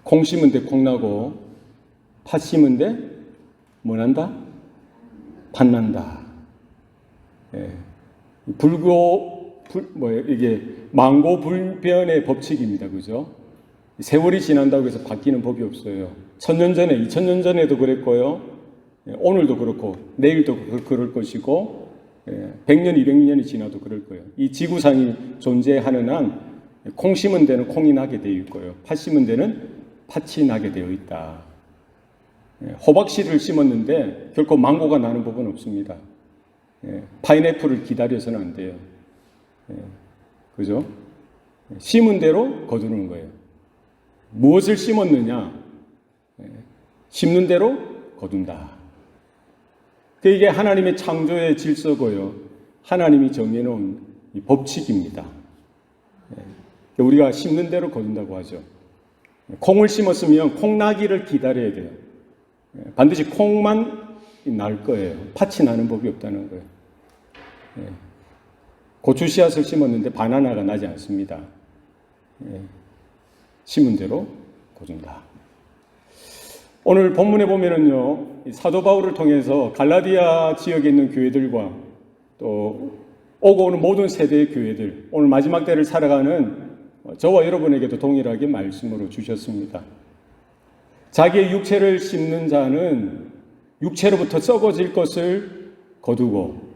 콩 심은 데 콩 나고 팥 심은 데 뭐 난다? 팥 난다. 예. 이게 망고불변의 법칙입니다. 그죠? 세월이 지난다고 해서 바뀌는 법이 없어요. 1000년 전에, 2000년 전에도 그랬고요. 예, 오늘도 그렇고, 내일도 그럴 것이고, 100년, 200년이 지나도 그럴 거예요. 이 지구상이 존재하는 한, 콩 심은 데는 콩이 나게 되어 있고요. 팥 심은 데는 팥이 나게 되어 있다. 호박씨를 심었는데 결코 망고가 나는 법은 없습니다. 파인애플을 기다려서는 안 돼요. 그죠? 심은 대로 거두는 거예요. 무엇을 심었느냐? 심는 대로 거둔다. 이게 하나님의 창조의 질서고요. 하나님이 정해놓은 이 법칙입니다. 우리가 심는 대로 거둔다고 하죠. 콩을 심었으면 콩나기를 기다려야 돼요. 반드시 콩만 날 거예요. 팥이 나는 법이 없다는 거예요. 고추 씨앗을 심었는데 바나나가 나지 않습니다. 심은 대로 거둔다. 오늘 본문에 보면은요, 사도 바울을 통해서 갈라디아 지역에 있는 교회들과 또 오고 오는 모든 세대의 교회들, 오늘 마지막 때를 살아가는 저와 여러분에게도 동일하게 말씀으로 주셨습니다. 자기의 육체를 심는 자는 육체로부터 썩어질 것을 거두고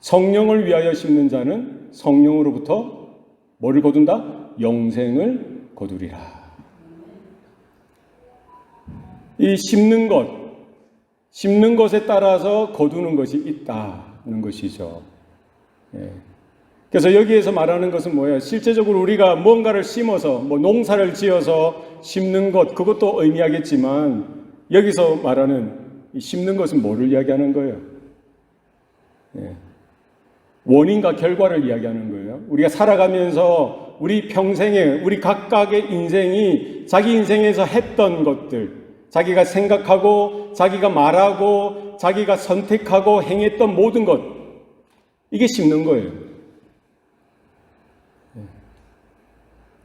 성령을 위하여 심는 자는 성령으로부터 뭐를 거둔다? 영생을 거두리라. 이 심는 것에 따라서 거두는 것이 있다는 것이죠. 그래서 여기에서 말하는 것은 뭐예요? 실제적으로 우리가 뭔가를 심어서 농사를 지어서 심는 것, 그것도 의미하겠지만 여기서 말하는 심는 것은 뭐를 이야기하는 거예요? 원인과 결과를 이야기하는 거예요. 우리가 살아가면서 우리 평생에 우리 각각의 인생이 자기 인생에서 했던 것들, 자기가 생각하고 자기가 말하고 자기가 선택하고 행했던 모든 것, 이게 심는 거예요.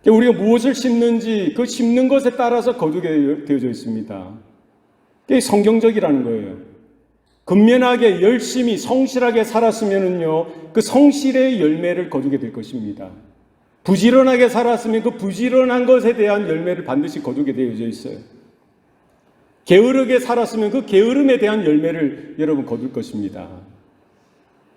우리가 무엇을 심는지 그 심는 것에 따라서 거두게 되어져 있습니다. 그게 성경적이라는 거예요. 근면하게 열심히 성실하게 살았으면은요, 그 성실의 열매를 거두게 될 것입니다. 부지런하게 살았으면 그 부지런한 것에 대한 열매를 반드시 거두게 되어져 있어요. 게으르게 살았으면 그 게으름에 대한 열매를 여러분 거둘 것입니다.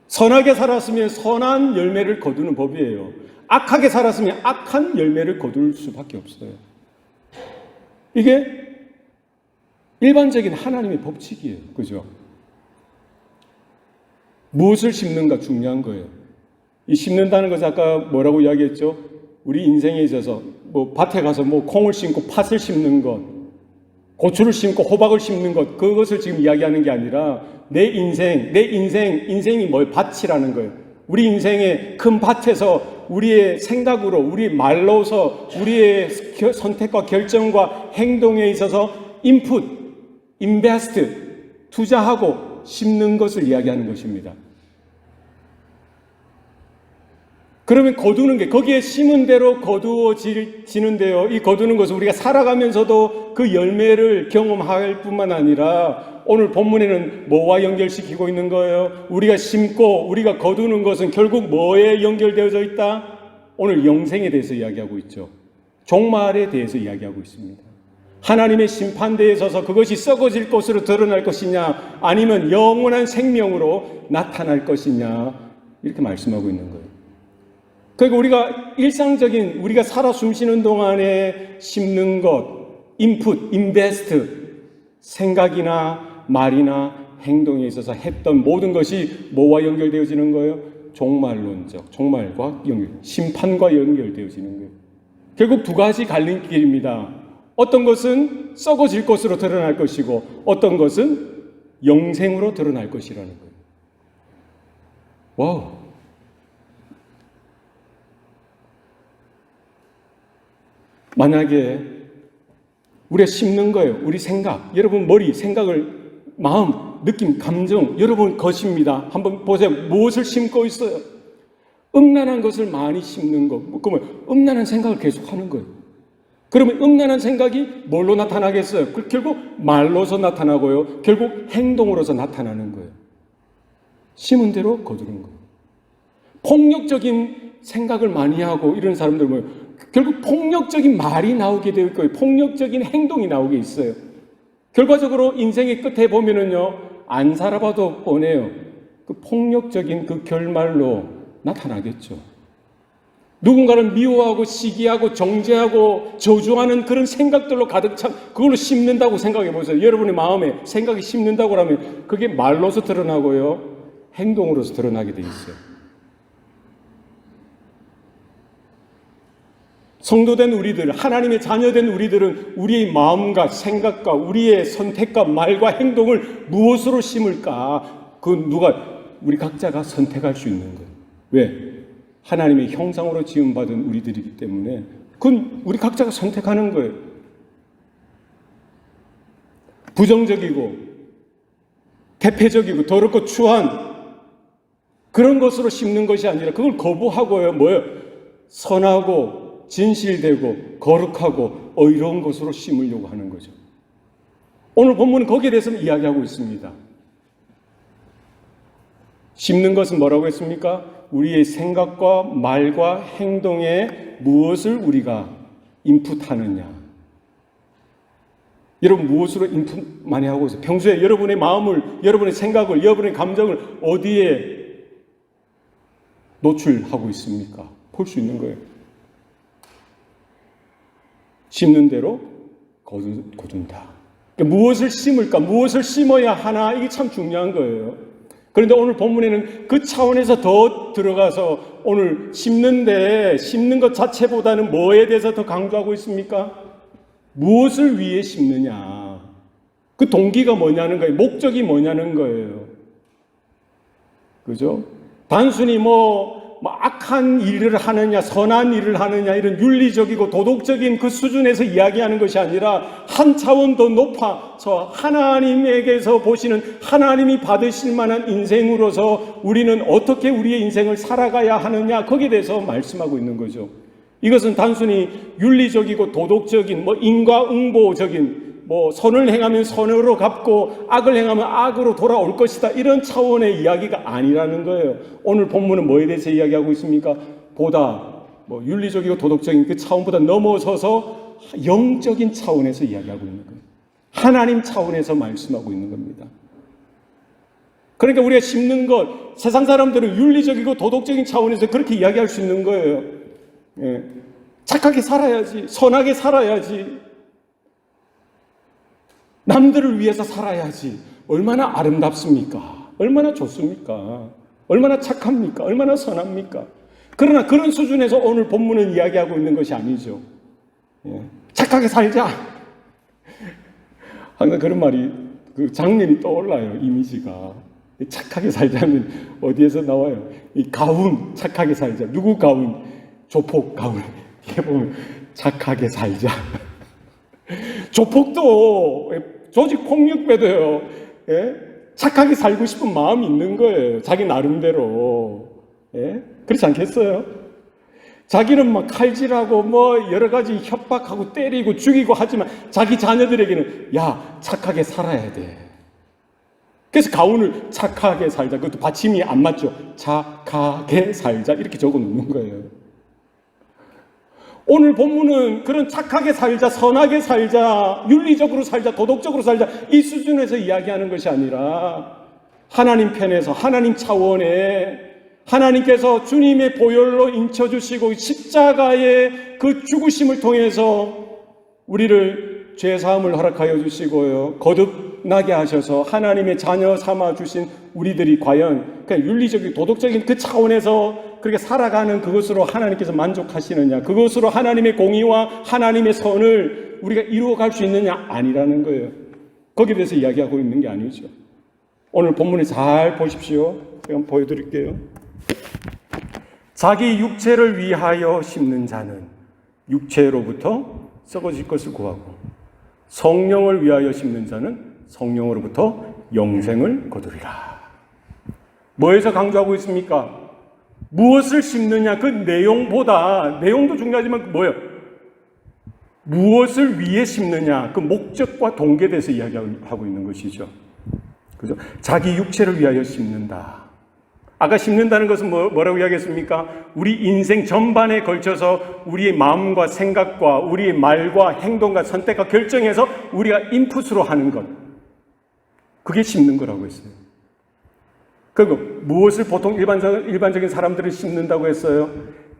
선하게 살았으면 선한 열매를 거두는 법이에요. 악하게 살았으면 악한 열매를 거둘 수밖에 없어요. 이게 일반적인 하나님의 법칙이에요. 그죠? 무엇을 심는가 중요한 거예요. 이 심는다는 것은 아까 뭐라고 이야기했죠? 우리 인생에 있어서 밭에 가서 콩을 심고 팥을 심는 것, 고추를 심고 호박을 심는 것, 그것을 지금 이야기하는 게 아니라 내 인생이 뭐예요? 밭이라는 거예요. 우리 인생의 큰 밭에서 우리의 생각으로, 우리 말로서, 우리의 선택과 결정과 행동에 있어서 인풋, 인베스트, 투자하고 심는 것을 이야기하는 것입니다. 그러면 거두는 게 거기에 심은 대로 거두어지는데요. 이 거두는 것은 우리가 살아가면서도 그 열매를 경험할 뿐만 아니라 오늘 본문에는 뭐와 연결시키고 있는 거예요? 우리가 심고 우리가 거두는 것은 결국 뭐에 연결되어져 있다? 오늘 영생에 대해서 이야기하고 있죠. 종말에 대해서 이야기하고 있습니다. 하나님의 심판대에 서서 그것이 썩어질 것으로 드러날 것이냐, 아니면 영원한 생명으로 나타날 것이냐, 이렇게 말씀하고 있는 거예요. 그러니까 우리가 일상적인, 우리가 살아 숨쉬는 동안에 심는 것, 인풋, 인베스트, 생각이나 말이나 행동에 있어서 했던 모든 것이 뭐와 연결되어지는 거예요? 종말론적, 종말과 심판과 연결되어지는 거예요. 결국 두 가지 갈림길입니다. 어떤 것은 썩어질 것으로 드러날 것이고 어떤 것은 영생으로 드러날 것이라는 거예요. 와우. 만약에 우리가 심는 거예요. 우리 생각, 여러분 머리, 생각을, 마음, 느낌, 감정, 여러분 것입니다. 한번 보세요. 무엇을 심고 있어요? 음란한 것을 많이 심는 거. 그러면 음란한 생각을 계속하는 거예요. 그러면 음란한 생각이 뭘로 나타나겠어요? 결국 말로서 나타나고요. 결국 행동으로서 나타나는 거예요. 심은 대로 거두는 거예요. 폭력적인 생각을 많이 하고 이런 사람들은 뭐예요? 결국 폭력적인 말이 나오게 되어 있고요. 폭력적인 행동이 나오게 있어요. 결과적으로 인생의 끝에 보면은요, 안 살아봐도 뻔해요. 그 폭력적인 그 결말로 나타나겠죠. 누군가를 미워하고 시기하고 정죄하고 저주하는 그런 생각들로 가득 찬, 그걸로 심는다고 생각해 보세요. 여러분의 마음에 생각이 심는다고 하면 그게 말로서 드러나고요, 행동으로서 드러나게 돼 있어요. 성도된 우리들, 하나님의 자녀된 우리들은 우리의 마음과 생각과 우리의 선택과 말과 행동을 무엇으로 심을까? 우리 각자가 선택할 수 있는 거예요. 왜? 하나님의 형상으로 지음받은 우리들이기 때문에 그건 우리 각자가 선택하는 거예요. 부정적이고 대패적이고 더럽고 추한 그런 것으로 심는 것이 아니라 그걸 거부하고요, 뭐예요? 선하고 진실되고 거룩하고 의로운 것으로 심으려고 하는 거죠. 오늘 본문은 거기에 대해서 이야기하고 있습니다. 심는 것은 뭐라고 했습니까? 우리의 생각과 말과 행동에 무엇을 우리가 인풋하느냐. 여러분 무엇으로 인풋 많이 하고 있어요? 평소에 여러분의 마음을, 여러분의 생각을, 여러분의 감정을 어디에 노출하고 있습니까? 볼 수 있는 거예요. 심는 대로 거둔다. 그러니까 무엇을 심을까? 무엇을 심어야 하나? 이게 참 중요한 거예요. 그런데 오늘 본문에는 그 차원에서 더 들어가서 오늘 심는 것 자체보다는 뭐에 대해서 더 강조하고 있습니까? 무엇을 위해 심느냐. 그 동기가 뭐냐는 거예요. 목적이 뭐냐는 거예요. 그죠? 단순히 악한 일을 하느냐, 선한 일을 하느냐, 이런 윤리적이고 도덕적인 그 수준에서 이야기하는 것이 아니라 한 차원 더 높아서 하나님에게서 보시는, 하나님이 받으실 만한 인생으로서 우리는 어떻게 우리의 인생을 살아가야 하느냐, 거기에 대해서 말씀하고 있는 거죠. 이것은 단순히 윤리적이고 도덕적인, 인과응보적인, 선을 행하면 선으로 갚고 악을 행하면 악으로 돌아올 것이다, 이런 차원의 이야기가 아니라는 거예요. 오늘 본문은 뭐에 대해서 이야기하고 있습니까? 보다 윤리적이고 도덕적인 그 차원보다 넘어서서 영적인 차원에서 이야기하고 있는 거예요. 하나님 차원에서 말씀하고 있는 겁니다. 그러니까 우리가 심는 것, 세상 사람들은 윤리적이고 도덕적인 차원에서 그렇게 이야기할 수 있는 거예요. 예. 착하게 살아야지, 선하게 살아야지, 남들을 위해서 살아야지. 얼마나 아름답습니까? 얼마나 좋습니까? 얼마나 착합니까? 얼마나 선합니까? 그러나 그런 수준에서 오늘 본문은 이야기하고 있는 것이 아니죠. 예. 착하게 살자. 항상 그런 말이, 그 장면이 떠올라요, 이미지가. 착하게 살자면 어디에서 나와요? 이 가훈, 착하게 살자. 누구 가훈? 조폭 가훈. 이게 보면 착하게 살자. 조폭도, 조직 폭력배도요, 예? 착하게 살고 싶은 마음이 있는 거예요. 자기 나름대로. 예? 그렇지 않겠어요? 자기는 칼질하고 여러 가지 협박하고 때리고 죽이고 하지만 자기 자녀들에게는 착하게 살아야 돼. 그래서 가훈을 착하게 살자. 그것도 받침이 안 맞죠. 착하게 살자. 이렇게 적어 놓는 거예요. 오늘 본문은 그런 착하게 살자, 선하게 살자, 윤리적으로 살자, 도덕적으로 살자, 이 수준에서 이야기하는 것이 아니라 하나님 편에서, 하나님 차원에 하나님께서 주님의 보혈로 인쳐주시고 십자가의 그 죽으심을 통해서 우리를 죄사함을 허락하여 주시고요, 거듭나게 하셔서 하나님의 자녀 삼아 주신 우리들이 과연 그냥 윤리적인 도덕적인 그 차원에서 그렇게 살아가는 그것으로 하나님께서 만족하시느냐, 그것으로 하나님의 공의와 하나님의 선을 우리가 이루어갈 수 있느냐, 아니라는 거예요. 거기에 대해서 이야기하고 있는 게 아니죠. 오늘 본문을 잘 보십시오. 제가 한번 보여드릴게요. 자기 육체를 위하여 심는 자는 육체로부터 썩어질 것을 구하고, 성령을 위하여 심는 자는 성령으로부터 영생을 거두리라. 뭐에서 강조하고 있습니까? 무엇을 심느냐, 그 내용보다, 내용도 중요하지만 뭐예요? 무엇을 위해 심느냐, 그 목적과 동기에 대해서 이야기하고 있는 것이죠. 그죠? 자기 육체를 위하여 심는다. 아까 심는다는 것은 뭐라고 이야기했습니까? 우리 인생 전반에 걸쳐서 우리의 마음과 생각과 우리의 말과 행동과 선택과 결정해서 우리가 인풋으로 하는 것. 그게 심는 거라고 했어요. 그리고 무엇을 보통 일반적인 사람들은 심는다고 했어요?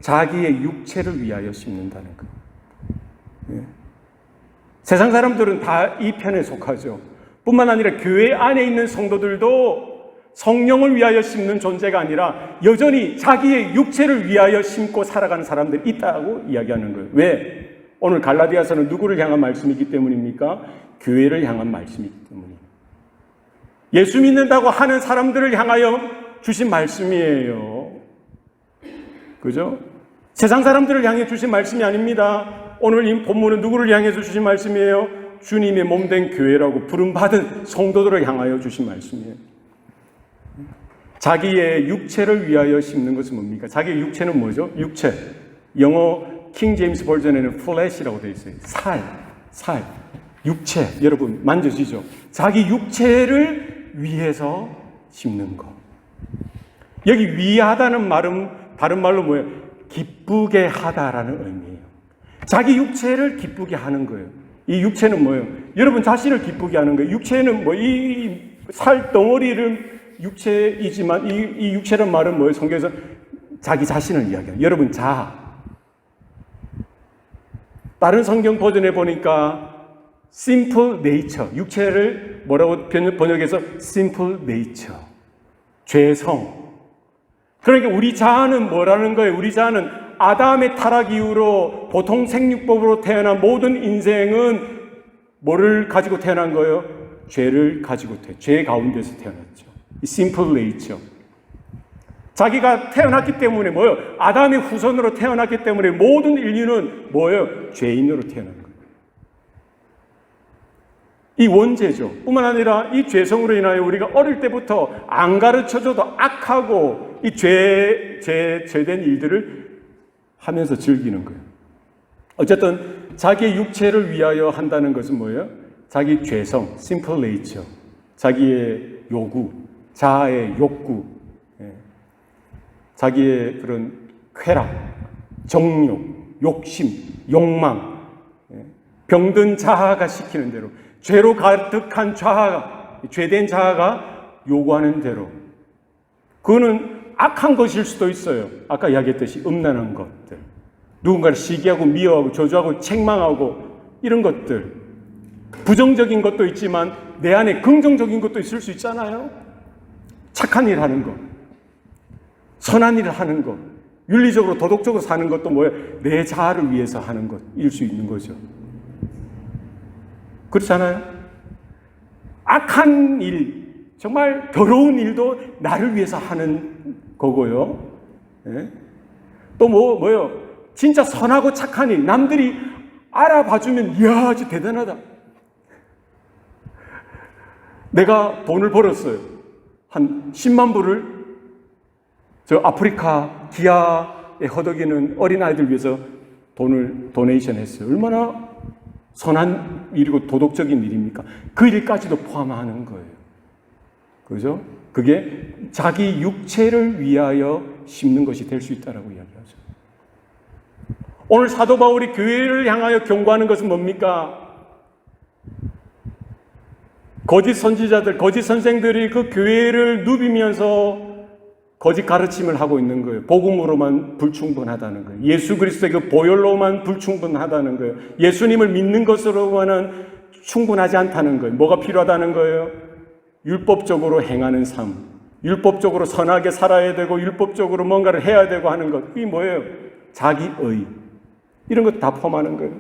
자기의 육체를 위하여 심는다는 것. 예. 세상 사람들은 다 이 편에 속하죠. 뿐만 아니라 교회 안에 있는 성도들도 성령을 위하여 심는 존재가 아니라 여전히 자기의 육체를 위하여 심고 살아가는 사람들이 있다고 이야기하는 거예요. 왜? 오늘 갈라디아서는 누구를 향한 말씀이기 때문입니까? 교회를 향한 말씀이기 때문입니다. 예수 믿는다고 하는 사람들을 향하여 주신 말씀이에요. 그죠? 세상 사람들을 향해 주신 말씀이 아닙니다. 오늘 이 본문은 누구를 향해서 주신 말씀이에요? 주님의 몸된 교회라고 부름받은 성도들을 향하여 주신 말씀이에요. 자기의 육체를 위하여 심는 것은 뭡니까? 자기의 육체는 뭐죠? 육체. 영어 킹 제임스 버전에는 flesh라고 되어 있어요. 살. 육체. 여러분 만져지죠? 자기 육체를 위해서 심는 것. 여기 위하다는 말은 다른 말로 뭐예요? 기쁘게 하다라는 의미예요. 자기 육체를 기쁘게 하는 거예요. 이 육체는 뭐예요? 여러분 자신을 기쁘게 하는 거예요. 육체는 뭐 이 살 덩어리를 육체이지만 이 육체란 말은 뭐예요? 성경에서 자기 자신을 이야기해요. 여러분 다른 성경 버전에 보니까 simple nature, 육체를 뭐라고 번역해서 simple nature, 죄성. 그러니까 우리 자아는 뭐라는 거예요? 우리 자아는 아담의 타락 이후로 보통 생육법으로 태어난 모든 인생은 뭐를 가지고 태어난 거예요? 죄를 가지고 죄 가운데서 태어났죠. 이 simple nature. 자기가 태어났기 때문에 뭐예요? 아담의 후손으로 태어났기 때문에 모든 인류는 뭐예요? 죄인으로 태어난 거예요. 이 원죄죠. 뿐만 아니라 이 죄성으로 인하여 우리가 어릴 때부터 안 가르쳐줘도 악하고 이 죄된 일들을 하면서 즐기는 거예요. 어쨌든 자기의 육체를 위하여 한다는 것은 뭐예요? 자기 죄성, simple nature, 자기의 요구, 자아의 욕구, 자기의 그런 쾌락, 정욕, 욕심, 욕망, 병든 자아가 시키는 대로, 죄로 가득한 자아가, 죄된 자아가 요구하는 대로. 그거는 악한 것일 수도 있어요. 아까 이야기했듯이 음란한 것들, 누군가를 시기하고 미워하고 저주하고 책망하고 이런 것들, 부정적인 것도 있지만 내 안에 긍정적인 것도 있을 수 있잖아요. 착한 일 하는 것, 선한 일을 하는 것, 윤리적으로 도덕적으로 사는 것도 뭐예요? 내 자아를 위해서 하는 것일 수 있는 거죠. 그렇잖아요. 악한 일, 정말 더러운 일도 나를 위해서 하는 거고요. 예? 또 뭐요? 진짜 선하고 착한 일, 남들이 알아봐주면 이야, 진짜 대단하다. 내가 돈을 벌었어요. 한 10만 불을 저 아프리카 기아에 허덕이는 어린아이들 위해서 돈을 도네이션 했어요. 얼마나 선한 일이고 도덕적인 일입니까? 그 일까지도 포함하는 거예요. 그죠? 그게 자기 육체를 위하여 심는 것이 될 수 있다라고 이야기하죠. 오늘 사도 바울이 교회를 향하여 경고하는 것은 뭡니까? 거짓 선지자들, 거짓 선생들이 그 교회를 누비면서 거짓 가르침을 하고 있는 거예요. 복음으로만 불충분하다는 거예요. 예수 그리스도의 그 보혈로만 불충분하다는 거예요. 예수님을 믿는 것으로만은 충분하지 않다는 거예요. 뭐가 필요하다는 거예요? 율법적으로 행하는 삶, 율법적으로 선하게 살아야 되고 율법적으로 뭔가를 해야 되고 하는 것. 이게 뭐예요? 자기의. 이런 것 다 포함하는 거예요.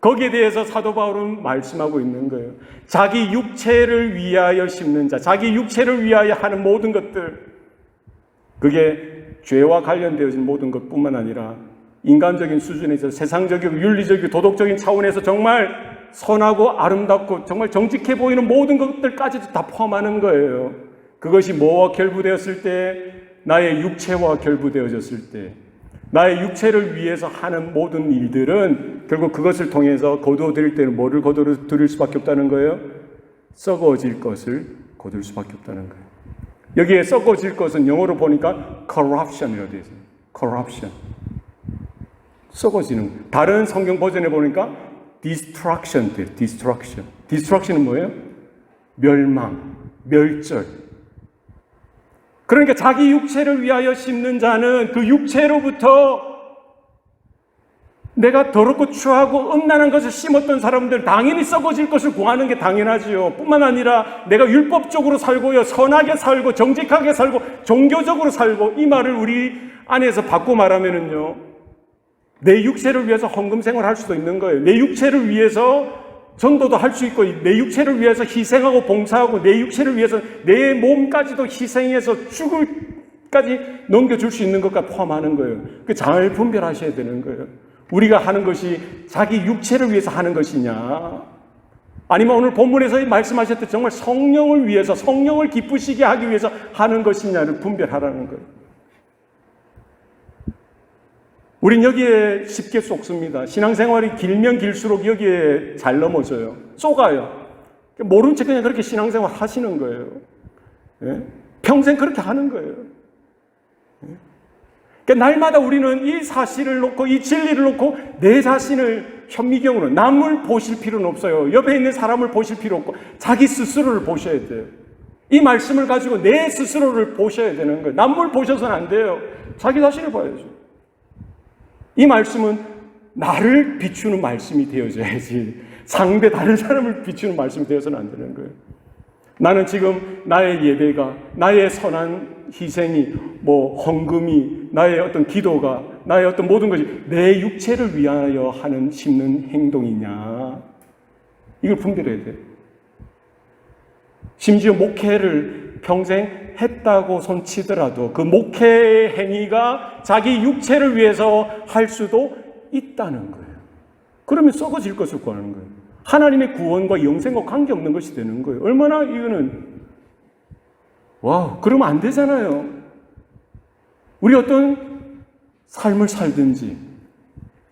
거기에 대해서 사도 바울은 말씀하고 있는 거예요. 자기 육체를 위하여 심는 자, 자기 육체를 위하여 하는 모든 것들, 그게 죄와 관련되어진 모든 것뿐만 아니라 인간적인 수준에서 세상적이고 윤리적이고 도덕적인 차원에서 정말 선하고 아름답고 정말 정직해 보이는 모든 것들까지도 다 포함하는 거예요. 그것이 뭐와 결부되었을 때? 나의 육체와 결부되어졌을 때, 나의 육체를 위해서 하는 모든 일들은 결국 그것을 통해서 거두어들일 때는 뭐를 거두어들일 수밖에 없다는 거예요? 썩어질 것을 거둘 수밖에 없다는 거예요. 여기에 썩어질 것은 영어로 보니까 corruption이라고 되어 있어요. corruption. 썩어지는. 다른 성경 버전에 보니까 destruction 돼요. destruction. destruction은 뭐예요? 멸망, 멸절. 그러니까 자기 육체를 위하여 심는 자는 그 육체로부터 내가 더럽고 추하고 음란한 것을 심었던 사람들 당연히 썩어질 것을 구하는 게 당연하지요. 뿐만 아니라 내가 율법적으로 살고요, 선하게 살고 정직하게 살고 종교적으로 살고, 이 말을 우리 안에서 바꿔 말하면은요, 내 육체를 위해서 헌금 생활할 수도 있는 거예요. 내 육체를 위해서 전도도 할 수 있고, 내 육체를 위해서 희생하고 봉사하고, 내 육체를 위해서 내 몸까지도 희생해서 죽을까지 넘겨줄 수 있는 것과 포함하는 거예요. 잘 분별하셔야 되는 거예요. 우리가 하는 것이 자기 육체를 위해서 하는 것이냐, 아니면 오늘 본문에서 말씀하셨듯 정말 성령을 위해서, 성령을 기쁘시게 하기 위해서 하는 것이냐를 분별하라는 거예요. 우린 여기에 쉽게 쏙습니다. 신앙생활이 길면 길수록 여기에 잘 넘어져요. 쏘가요. 모른 채 그냥 그렇게 신앙생활 하시는 거예요. 예? 평생 그렇게 하는 거예요. 예? 그러니까 날마다 우리는 이 사실을 놓고, 이 진리를 놓고 내 자신을 현미경으로, 남을 보실 필요는 없어요. 옆에 있는 사람을 보실 필요 없고 자기 스스로를 보셔야 돼요. 이 말씀을 가지고 내 스스로를 보셔야 되는 거예요. 남을 보셔서는 안 돼요. 자기 자신을 봐야죠. 이 말씀은 나를 비추는 말씀이 되어져야지, 상대 다른 사람을 비추는 말씀이 되어서는 안 되는 거예요. 나는 지금 나의 예배가, 나의 선한 희생이, 헌금이, 나의 어떤 기도가, 나의 어떤 모든 것이 내 육체를 위하여 하는 심는 행동이냐, 이걸 분별해야 돼요. 심지어 목회를 평생 했다고 손치더라도 그 목회 행위가 자기 육체를 위해서 할 수도 있다는 거예요. 그러면 썩어질 것을 구하는 거예요. 하나님의 구원과 영생과 관계없는 것이 되는 거예요. 얼마나 이거는, 그러면 안 되잖아요. 우리 어떤 삶을 살든지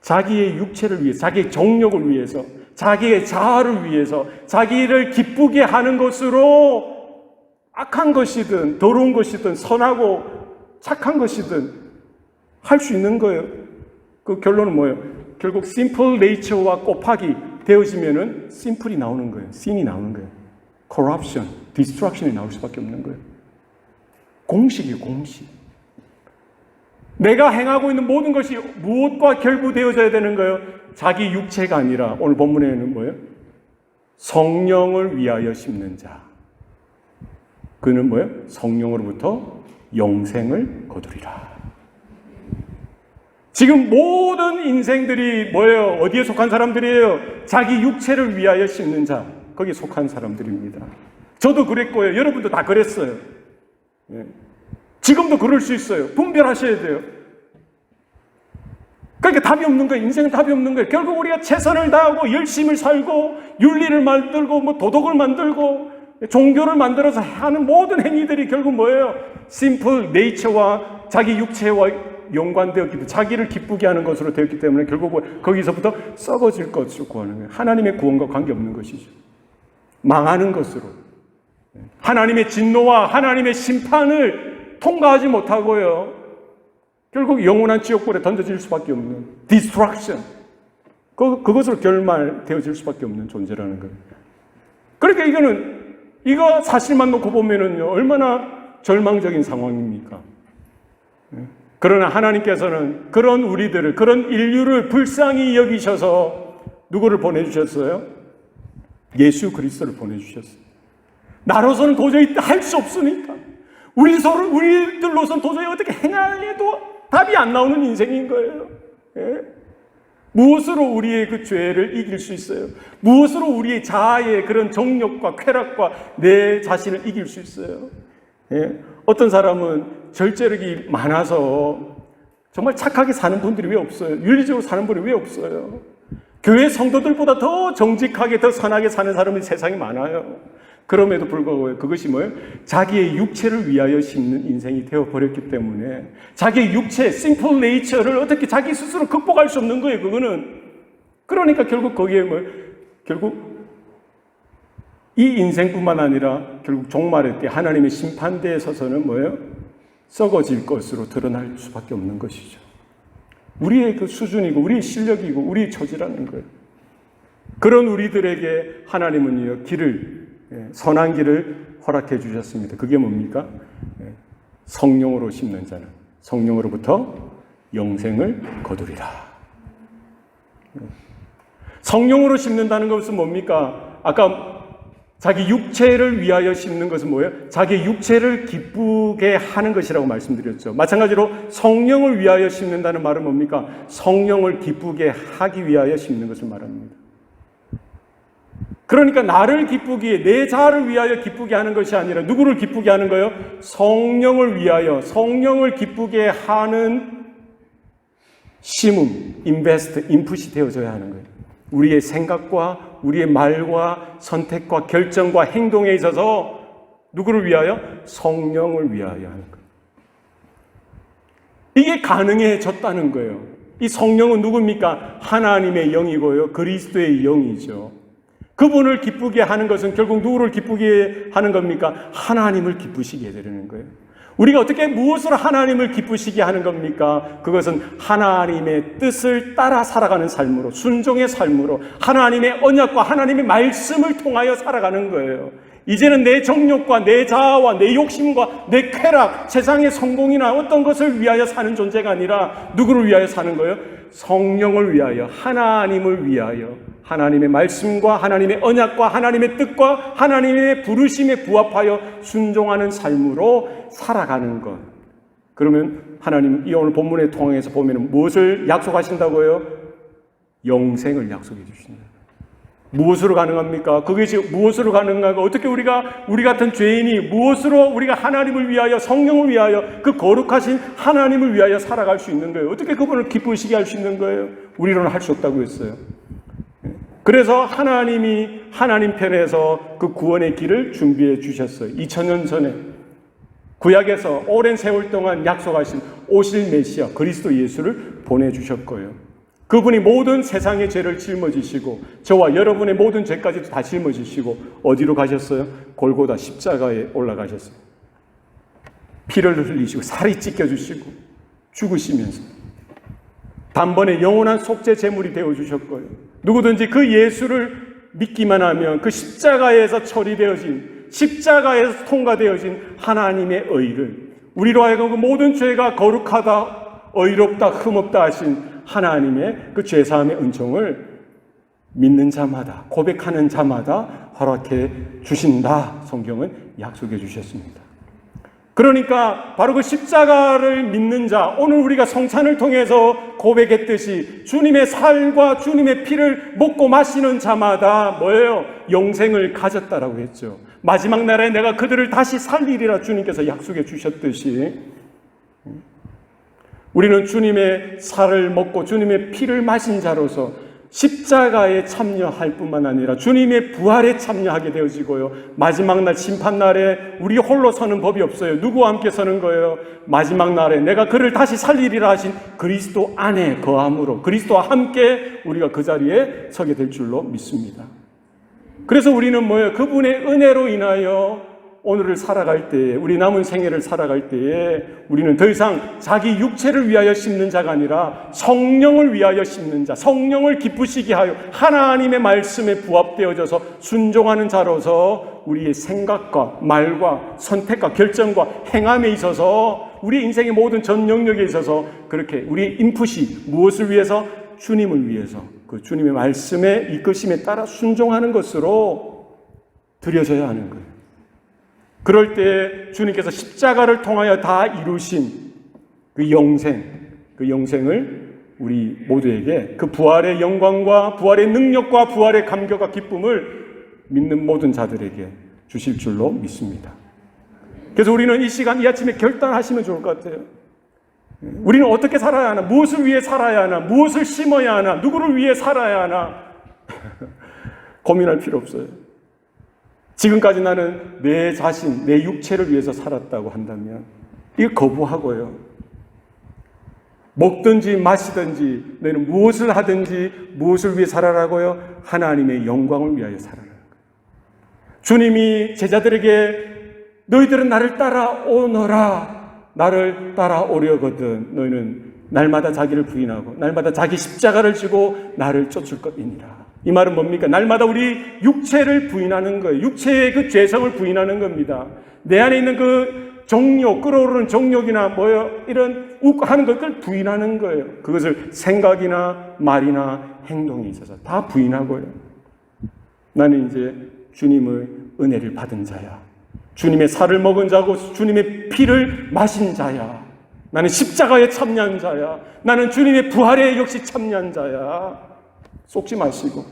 자기의 육체를 위해서, 자기의 정욕을 위해서, 자기의 자아를 위해서, 자기를 기쁘게 하는 것으로 악한 것이든 더러운 것이든 선하고 착한 것이든 할 수 있는 거예요. 그 결론은 뭐예요? 결국 simple nature와 곱하기 되어지면은 simple이 나오는 거예요. sin이 나오는 거예요. corruption, destruction이 나올 수밖에 없는 거예요. 공식이에요, 공식. 내가 행하고 있는 모든 것이 무엇과 결부되어져야 되는 거예요? 자기 육체가 아니라, 오늘 본문에는 뭐예요? 성령을 위하여 심는 자. 그는 뭐예요? 성령으로부터 영생을 거두리라. 지금 모든 인생들이 뭐예요? 어디에 속한 사람들이에요? 자기 육체를 위하여 심는 자, 거기에 속한 사람들입니다. 저도 그랬고요. 여러분도 다 그랬어요. 예. 지금도 그럴 수 있어요. 분별하셔야 돼요. 그러니까 답이 없는 거예요. 인생은 답이 없는 거예요. 결국 우리가 최선을 다하고 열심을 살고 윤리를 만들고 도덕을 만들고 종교를 만들어서 하는 모든 행위들이 결국 뭐예요? simple nature와 자기 육체와 연관되었기 때문에, 자기를 기쁘게 하는 것으로 되었기 때문에 결국 거기서부터 썩어질 것을 구하는 거예요. 하나님의 구원과 관계없는 것이죠. 망하는 것으로, 하나님의 진노와 하나님의 심판을 통과하지 못하고요, 결국 영원한 지옥불에 던져질 수밖에 없는 destruction, 그것으로 결말되어질 수밖에 없는 존재라는 거예요. 그러니까 이거 사실만 놓고 보면은요, 얼마나 절망적인 상황입니까? 그러나 하나님께서는 그런 우리들을, 그런 인류를 불쌍히 여기셔서 누구를 보내주셨어요? 예수 그리스도를 보내주셨어요. 나로서는 도저히 할 수 없으니까, 우리들로서는 도저히 어떻게 행하려도 답이 안 나오는 인생인 거예요. 예? 무엇으로 우리의 그 죄를 이길 수 있어요? 무엇으로 우리의 자아의 그런 정욕과 쾌락과 내 자신을 이길 수 있어요? 예? 어떤 사람은 절제력이 많아서 정말 착하게 사는 분들이 왜 없어요? 윤리적으로 사는 분이 왜 없어요? 교회 성도들보다 더 정직하게, 더 선하게 사는 사람이 세상에 많아요. 그럼에도 불구하고 그것이 뭐예요? 자기의 육체를 위하여 심는 인생이 되어버렸기 때문에 자기의 육체, 심플 네이처를 어떻게 자기 스스로 극복할 수 없는 거예요, 그거는. 그러니까 결국 거기에 결국 이 인생뿐만 아니라 결국 종말의 때 하나님의 심판대에 서서는 뭐예요? 썩어질 것으로 드러날 수밖에 없는 것이죠. 우리의 그 수준이고 우리의 실력이고 우리의 처지라는 거예요. 그런 우리들에게 하나님은요, 선한 길을 허락해 주셨습니다. 그게 뭡니까? 성령으로 심는 자는 성령으로부터 영생을 거두리라. 성령으로 심는다는 것은 뭡니까? 아까 자기 육체를 위하여 심는 것은 뭐예요? 자기 육체를 기쁘게 하는 것이라고 말씀드렸죠. 마찬가지로 성령을 위하여 심는다는 말은 뭡니까? 성령을 기쁘게 하기 위하여 심는 것을 말합니다. 그러니까 나를 기쁘게, 내 자아를 위하여 기쁘게 하는 것이 아니라 누구를 기쁘게 하는 거예요? 성령을 위하여, 성령을 기쁘게 하는 심음, 인풋이 되어져야 하는 거예요. 우리의 생각과 우리의 말과 선택과 결정과 행동에 있어서 누구를 위하여? 성령을 위하여 하는 거예요. 이게 가능해졌다는 거예요. 이 성령은 누굽니까? 하나님의 영이고요, 그리스도의 영이죠. 그분을 기쁘게 하는 것은 결국 누구를 기쁘게 하는 겁니까? 하나님을 기쁘시게 해드리는 거예요. 우리가 어떻게 무엇으로 하나님을 기쁘시게 하는 겁니까? 그것은 하나님의 뜻을 따라 살아가는 삶으로, 순종의 삶으로, 하나님의 언약과 하나님의 말씀을 통하여 살아가는 거예요. 이제는 내 정욕과 내 자아와 내 욕심과 내 쾌락, 세상의 성공이나 어떤 것을 위하여 사는 존재가 아니라 누구를 위하여 사는 거예요? 성령을 위하여, 하나님을 위하여, 하나님의 말씀과 하나님의 언약과 하나님의 뜻과 하나님의 부르심에 부합하여 순종하는 삶으로 살아가는 것. 그러면 하나님 이 오늘 본문의 통해서 보면 무엇을 약속하신다고요? 영생을 약속해 주신다. 무엇으로 가능합니까? 그것이 무엇으로 가능하고 어떻게 우리 같은 죄인이 무엇으로 우리가 하나님을 위하여, 성령을 위하여, 그 거룩하신 하나님을 위하여 살아갈 수 있는 거예요? 어떻게 그분을 기쁘시게 할 수 있는 거예요? 우리로는 할 수 없다고 했어요. 그래서 하나님이 하나님 편에서 그 구원의 길을 준비해 주셨어요. 2000년 전에 구약에서 오랜 세월 동안 약속하신 오실 메시아 그리스도 예수를 보내주셨고요. 그분이 모든 세상의 죄를 짊어지시고 저와 여러분의 모든 죄까지도 다 짊어지시고 어디로 가셨어요? 골고다 십자가에 올라가셨어요. 피를 흘리시고 살이 찢겨주시고 죽으시면서 단번에 영원한 속죄 제물이 되어주셨고요. 누구든지 그 예수를 믿기만 하면 그 십자가에서 처리되어진, 십자가에서 통과되어진 하나님의 의를, 우리로 하여금 그 모든 죄가 거룩하다, 의롭다, 흠없다 하신 하나님의 그 죄사함의 은총을 믿는 자마다, 고백하는 자마다 허락해 주신다. 성경은 약속해 주셨습니다. 그러니까 바로 그 십자가를 믿는 자, 오늘 우리가 성찬을 통해서 고백했듯이 주님의 살과 주님의 피를 먹고 마시는 자마다 뭐예요? 영생을 가졌다라고 했죠. 마지막 날에 내가 그들을 다시 살리리라 주님께서 약속해 주셨듯이 우리는 주님의 살을 먹고 주님의 피를 마신 자로서 십자가에 참여할 뿐만 아니라 주님의 부활에 참여하게 되어지고요. 마지막 날 심판날에 우리 홀로 서는 법이 없어요. 누구와 함께 서는 거예요? 마지막 날에 내가 그를 다시 살리리라 하신 그리스도 안에 거함으로 그리스도와 함께 우리가 그 자리에 서게 될 줄로 믿습니다. 그래서 우리는 뭐예요? 그분의 은혜로 인하여 오늘을 살아갈 때에, 우리 남은 생애를 살아갈 때에 우리는 더 이상 자기 육체를 위하여 심는 자가 아니라 성령을 위하여 심는 자, 성령을 기쁘시게 하여 하나님의 말씀에 부합되어져서 순종하는 자로서 우리의 생각과 말과 선택과 결정과 행함에 있어서 우리 인생의 모든 전 영역에 있어서 그렇게 우리의 인풋이 무엇을 위해서? 주님을 위해서 그 주님의 말씀에 이끄심에 따라 순종하는 것으로 드려져야 하는 거예요. 그럴 때 주님께서 십자가를 통하여 다 이루신 그 영생을 우리 모두에게 그 부활의 영광과 부활의 능력과 부활의 감격과 기쁨을 믿는 모든 자들에게 주실 줄로 믿습니다. 그래서 우리는 이 시간, 이 아침에 결단하시면 좋을 것 같아요. 우리는 어떻게 살아야 하나? 무엇을 위해 살아야 하나? 무엇을 심어야 하나? 누구를 위해 살아야 하나? 고민할 필요 없어요. 지금까지 나는 내 자신, 내 육체를 위해서 살았다고 한다면 이거 거부하고요. 먹든지 마시든지 너희는 무엇을 하든지 무엇을 위해 살아라고요? 하나님의 영광을 위하여 살아라는 거예요. 주님이 제자들에게 너희들은 나를 따라오너라, 나를 따라오려거든 너희는 날마다 자기를 부인하고 날마다 자기 십자가를 지고 나를 쫓을 것이니라. 이 말은 뭡니까? 날마다 우리 육체를 부인하는 거예요. 육체의 그 죄성을 부인하는 겁니다. 내 안에 있는 그 정욕, 끓어오르는 정욕이나 이런 하는 것을 부인하는 거예요. 그것을 생각이나 말이나 행동에 있어서 다 부인하고요. 나는 이제 주님의 은혜를 받은 자야. 주님의 살을 먹은 자고 주님의 피를 마신 자야. 나는 십자가에 참여한 자야. 나는 주님의 부활에 역시 참여한 자야. 속지 마시고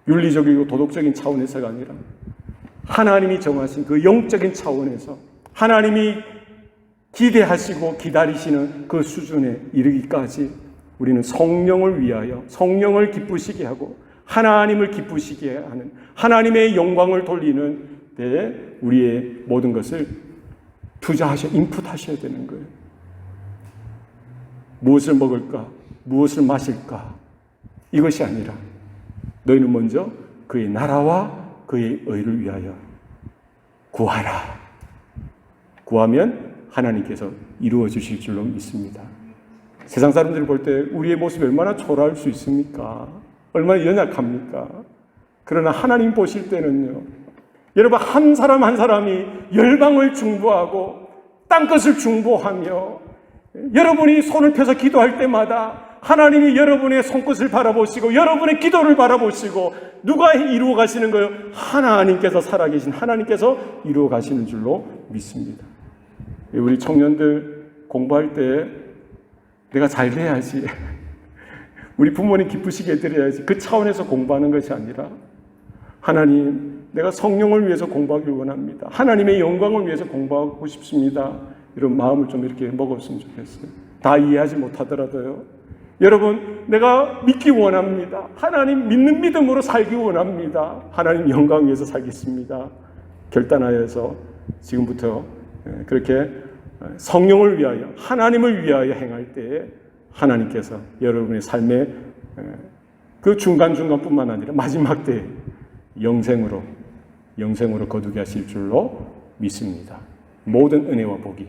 윤리적이고 도덕적인 차원에서가 아니라 하나님이 정하신 그 영적인 차원에서 하나님이 기대하시고 기다리시는 그 수준에 이르기까지 우리는 성령을 위하여 성령을 기쁘시게 하고 하나님을 기쁘시게 하는 하나님의 영광을 돌리는 데 우리의 모든 것을 인풋하셔야 되는 거예요. 무엇을 먹을까? 무엇을 마실까? 이것이 아니라 너희는 먼저 그의 나라와 그의 의를 위하여 구하라. 구하면 하나님께서 이루어 주실 줄로 믿습니다. 세상 사람들이 볼 때 우리의 모습이 얼마나 초라할 수 있습니까? 얼마나 연약합니까? 그러나 하나님 보실 때는요, 여러분 한 사람 한 사람이 열방을 중보하고 땅끝을 중보하며 여러분이 손을 펴서 기도할 때마다 하나님이 여러분의 손끝을 바라보시고 여러분의 기도를 바라보시고 누가 이루어 가시는 거예요? 하나님께서 살아계신 하나님께서 이루어 가시는 줄로 믿습니다. 우리 청년들 공부할 때 내가 잘 돼야지, 우리 부모님 기쁘시게 해드려야지, 그 차원에서 공부하는 것이 아니라 하나님, 내가 성령을 위해서 공부하길 원합니다. 하나님의 영광을 위해서 공부하고 싶습니다. 이런 마음을 좀 이렇게 먹었으면 좋겠어요. 다 이해하지 못하더라도요. 여러분, 내가 믿기 원합니다. 하나님 믿는 믿음으로 살기 원합니다. 하나님 영광 위해서 살겠습니다. 결단하여서 지금부터 그렇게 성령을 위하여 하나님을 위하여 행할 때에 하나님께서 여러분의 삶의 그 중간중간뿐만 아니라 마지막 때에 영생으로 거두게 하실 줄로 믿습니다. 모든 은혜와 복이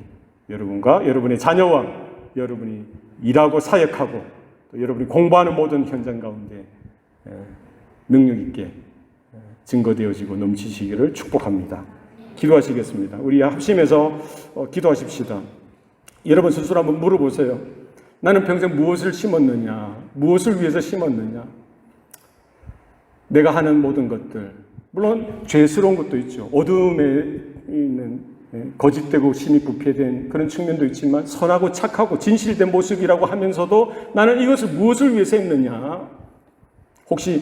여러분과 여러분의 자녀와 여러분이 일하고 사역하고 또 여러분이 공부하는 모든 현장 가운데 능력 있게 증거되어지고 넘치시기를 축복합니다. 기도하시겠습니다. 우리 합심해서 기도하십시다. 여러분 스스로 한번 물어보세요. 나는 평생 무엇을 심었느냐? 무엇을 위해서 심었느냐? 내가 하는 모든 것들, 물론 죄스러운 것도 있죠. 어둠에 있는 거짓되고 심히 부패된 그런 측면도 있지만 선하고 착하고 진실된 모습이라고 하면서도 나는 이것을 무엇을 위해서 했느냐? 혹시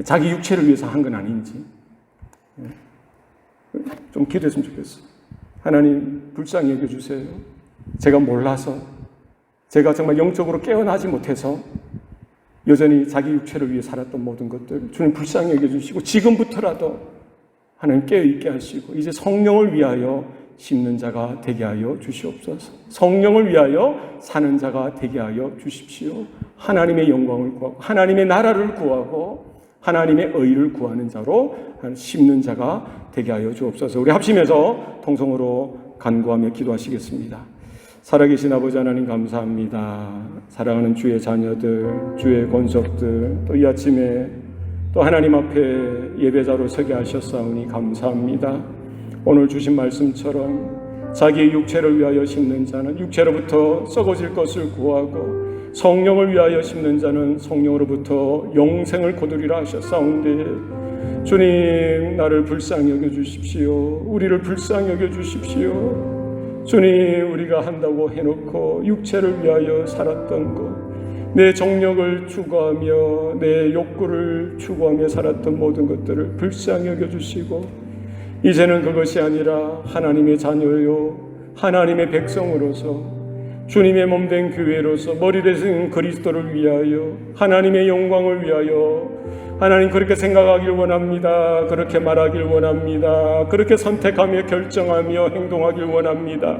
자기 육체를 위해서 한 건 아닌지 좀 기도했으면 좋겠어요. 하나님 불쌍히 여겨주세요. 제가 몰라서, 제가 정말 영적으로 깨어나지 못해서 여전히 자기 육체를 위해 살았던 모든 것들 주님 불쌍히 여겨주시고 지금부터라도 하나님 깨어있게 하시고 이제 성령을 위하여 심는 자가 되게 하여 주시옵소서. 성령을 위하여 사는 자가 되게 하여 주십시오. 하나님의 영광을 구하고 하나님의 나라를 구하고 하나님의 의를 구하는 자로 심는 자가 되게 하여 주옵소서. 우리 합심해서 통성으로 간구하며 기도하시겠습니다. 살아계신 아버지 하나님 감사합니다. 사랑하는 주의 자녀들, 주의 권속들, 또 이 아침에 또 하나님 앞에 예배자로 서게 하셨사오니 감사합니다. 오늘 주신 말씀처럼 자기의 육체를 위하여 심는 자는 육체로부터 썩어질 것을 구하고 성령을 위하여 심는 자는 성령으로부터 영생을 거두리라 하셨사온데 주님 나를 불쌍히 여겨주십시오. 우리를 불쌍히 여겨주십시오. 주님 우리가 한다고 해놓고 육체를 위하여 살았던 것, 내 정력을 추구하며 내 욕구를 추구하며 살았던 모든 것들을 불쌍히 여겨주시고 이제는 그것이 아니라 하나님의 자녀요 하나님의 백성으로서 주님의 몸된 교회로서 머리 되신 그리스도를 위하여 하나님의 영광을 위하여 하나님 그렇게 생각하길 원합니다. 그렇게 말하길 원합니다. 그렇게 선택하며 결정하며 행동하길 원합니다.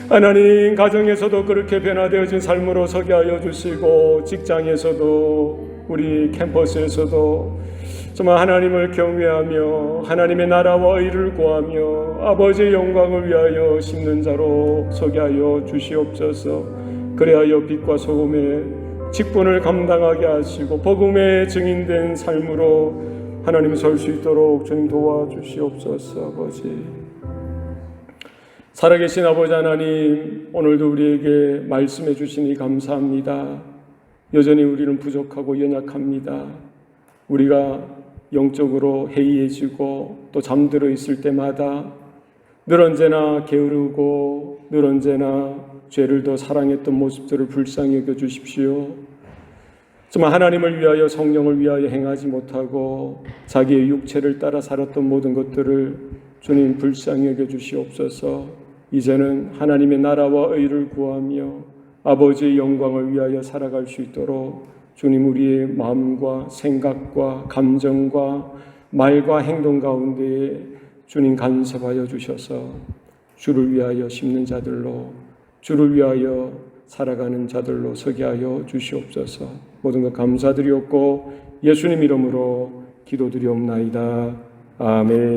하나님 가정에서도 그렇게 변화되어진 삶으로 서게 하여 주시고 직장에서도 우리 캠퍼스에서도 정말 하나님을 경외하며 하나님의 나라와 의를 구하며 아버지의 영광을 위하여 심는 자로 서게 하여 주시옵소서. 그래야 빛과 소금의 직분을 감당하게 하시고 복음의 증인된 삶으로 하나님 설 수 있도록 주님 도와주시옵소서. 아버지, 살아계신 아버지 하나님, 오늘도 우리에게 말씀해 주시니 감사합니다. 여전히 우리는 부족하고 연약합니다. 우리가 영적으로 해이해지고 또 잠들어 있을 때마다 늘 언제나 게으르고 늘 언제나 죄를 더 사랑했던 모습들을 불쌍히 여겨 주십시오. 정말 하나님을 위하여 성령을 위하여 행하지 못하고 자기의 육체를 따라 살았던 모든 것들을 주님 불쌍히 여겨 주시옵소서. 이제는 하나님의 나라와 의를 구하며 아버지의 영광을 위하여 살아갈 수 있도록 주님 우리의 마음과 생각과 감정과 말과 행동 가운데에 주님 간섭하여 주셔서 주를 위하여 심는 자들로 주를 위하여 살아가는 자들로 서게 하여 주시옵소서. 모든 것 감사드리옵고 예수님 이름으로 기도드리옵나이다. 아멘.